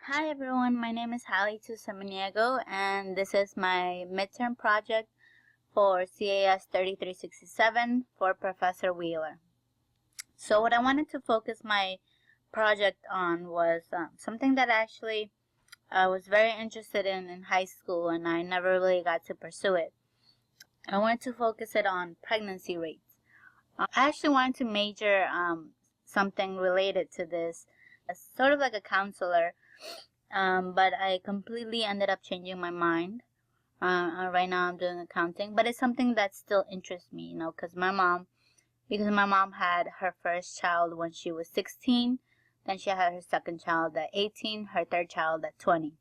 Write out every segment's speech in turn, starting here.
Hi everyone, my name is Hallie Samaniego and this is my midterm project for CIS 3367 for Professor Wheeler. So what I wanted to focus my project on was something that actually I was very interested in high school and I never really got to pursue it. I wanted to focus it on pregnancy rates. I actually wanted to major something related to this, sort of like a counselor. But I completely ended up changing my mind. Right now I'm doing accounting, but it's something that still interests me, because my mom had her first child when she was 16, then she had her second child at 18, her third child at 20.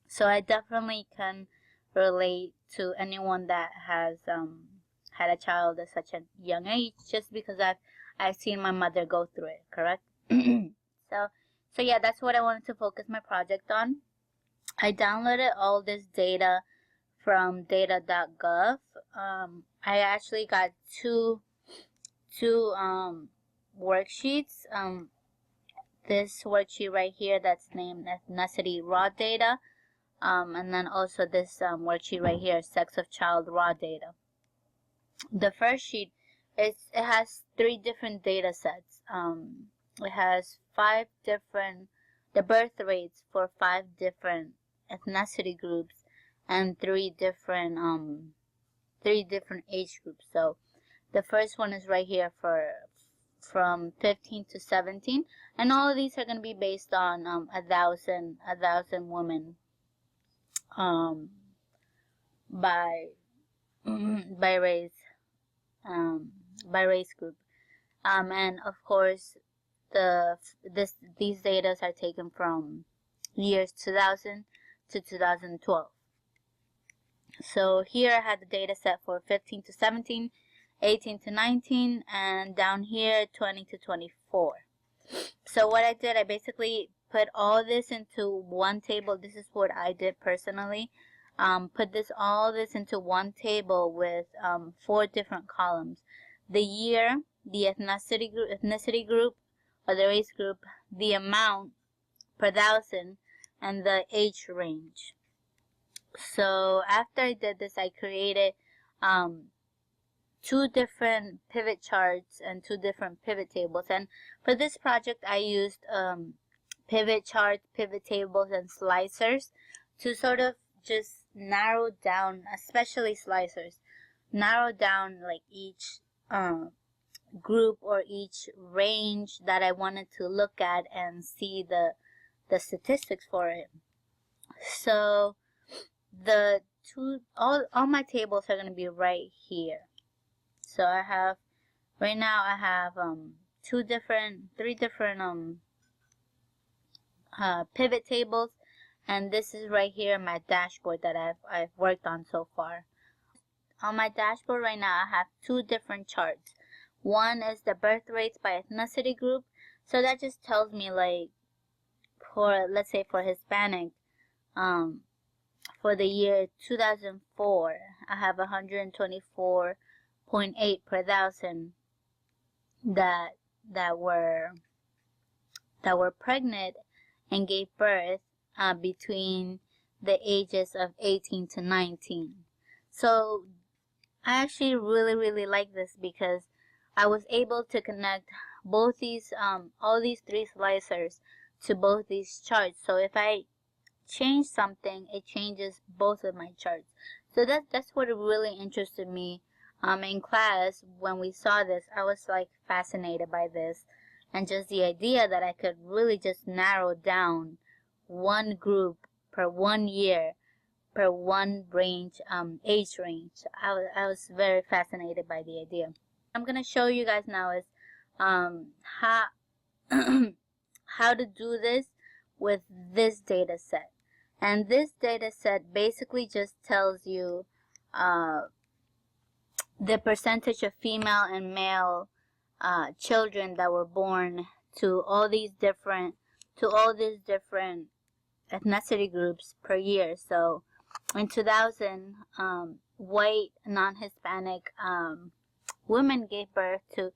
So I definitely can relate to anyone that has had a child at such a young age, just because I've seen my mother go through it, correct? So yeah, that's what I wanted to focus my project on. I downloaded all this data from data.gov. I actually got two worksheets. This worksheet right here that's named ethnicity raw data, and then also this worksheet right here, sex of child raw data. The first sheet it has 3 different data sets. It has the birth rates for 5 different ethnicity groups and 3 different age groups. So the first one is right here from 15 to 17, and all of these are going to be based on 1,000 women by race group, and of course these data are taken from years 2000 to 2012. So here I had the data set for 15 to 17, 18 to 19, and down here 20 to 24. So what I did, I basically put all this into one table. This is what I did personally. Put all this into one table with 4 different columns: the year, the ethnicity group or the race group, the amount per thousand, and the age range. So after I did this, I created 2 different pivot charts and 2 different pivot tables. And for this project, I used pivot charts, pivot tables, and slicers to sort of just narrow down, especially slicers, narrow down like each group or each range that I wanted to look at and see the statistics for it. So all my tables are going to be right here. So right now I have 3 different pivot tables, and this is right here my dashboard that I've worked on so far. On my dashboard right now I have 2 different charts. One is the birth rates by ethnicity group, so that just tells me, like, let's say for Hispanic, for the year 2004, I have 124.8 per thousand that were pregnant and gave birth between the ages of 18 to 19. So I actually really like this because I was able to connect both these all these 3 slicers to both these charts. So if I change something, it changes both of my charts. So that's what really interested me. In class, when we saw this, I was like fascinated by this, and just the idea that I could really just narrow down one group per 1 year, per one range, age range. I was very fascinated by the idea. I'm gonna show you guys now is how how to do this with this data set. And this data set basically just tells you the percentage of female and male children that were born to all these different ethnicity groups per year. So in 2000, white non-Hispanic women gave birth to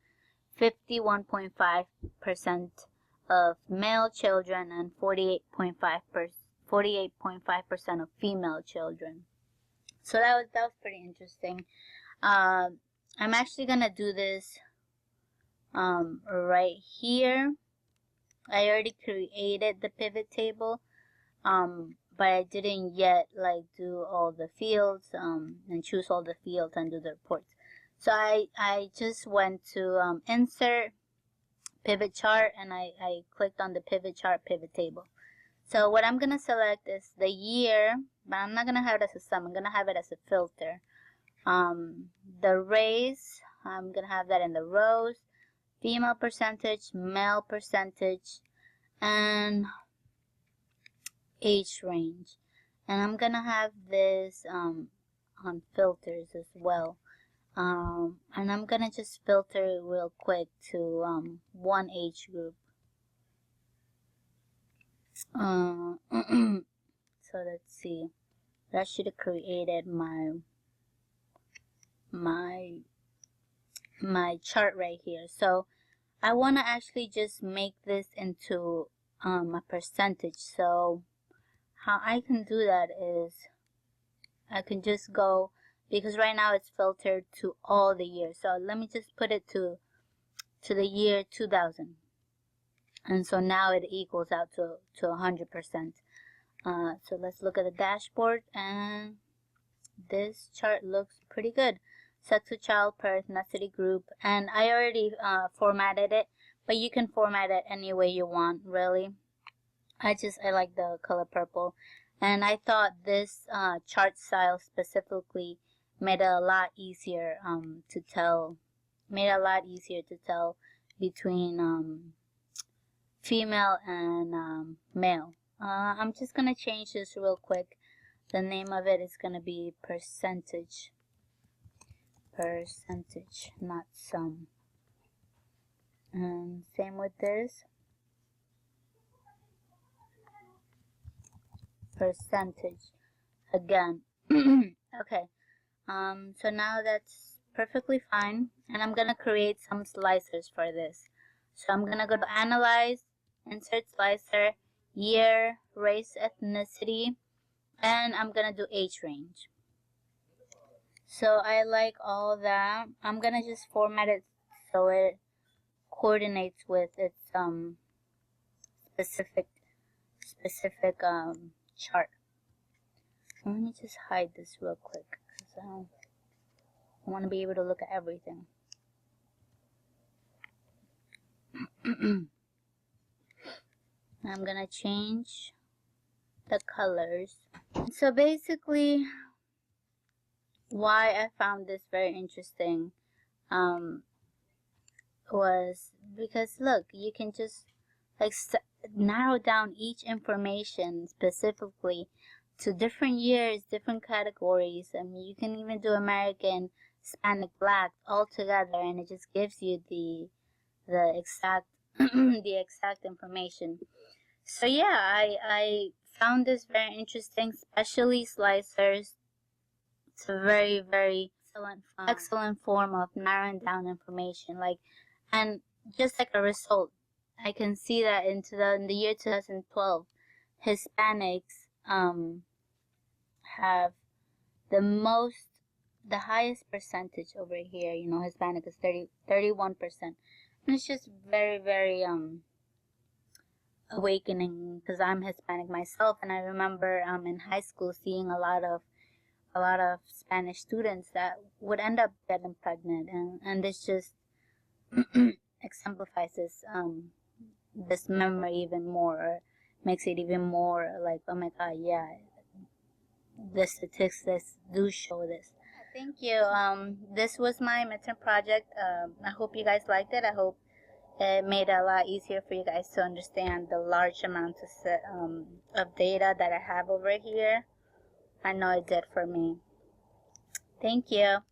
51.5% of male children and 48.5% of female children. So that was pretty interesting. I'm actually gonna do this right here. I already created the pivot table, but I didn't yet like do all the fields and choose all the fields and do the reports. So I just went to insert pivot chart, and I clicked on the pivot chart pivot table. So what I'm gonna select is the year, but I'm not gonna have it as a sum. I'm gonna have it as a filter. The race, I'm gonna have that in the rows. Female percentage, male percentage, and age range. And I'm gonna have this on filters as well. And I'm gonna just filter real quick to one age group. So let's see. That should have created my chart right here. So I want to actually just make this into a percentage. So how I can do that is I can just go, because right now it's filtered to all the years. So let me just put it to the year 2000. And so now it equals out to 100%. So let's look at the dashboard, and this chart looks pretty good. Sex of child per ethnicity group, and I already formatted it, but you can format it any way you want, really. I like the color purple, and I thought this chart style specifically made it a lot easier to tell. Between female and male. I'm just gonna change this real quick. The name of it is gonna be percentage, not sum. And same with this, percentage again. Okay. So now that's perfectly fine, and I'm gonna create some slicers for this. So I'm gonna go to Analyze, Insert Slicer, Year, Race, Ethnicity, and I'm gonna do Age Range. So I like all that. I'm gonna just format it so it coordinates with its specific chart. So let me just hide this real quick, because I want to be able to look at everything. I'm gonna change the colors. So basically, why I found this very interesting was because, look, you can just like narrow down each information specifically to different years, different categories. I mean, you can even do American, Hispanic, Black all together, and it just gives you the exact the exact information. So yeah, I found this very interesting, especially slicers. It's a very, very excellent form of narrowing down information. And just like a result, I can see that in the year 2012, Hispanics have the highest percentage over here. You know, Hispanic is 31%. And it's just very, very awakening, because I'm Hispanic myself, and I remember in high school seeing a lot of Spanish students that would end up getting pregnant, and this just exemplifies this memory even more, or makes it even more like, oh my god, yeah, the statistics do show this. Thank you. This was my midterm project. I hope you guys liked it. I hope it made it a lot easier for you guys to understand the large amount of data that I have over here. I know it did for me. Thank you.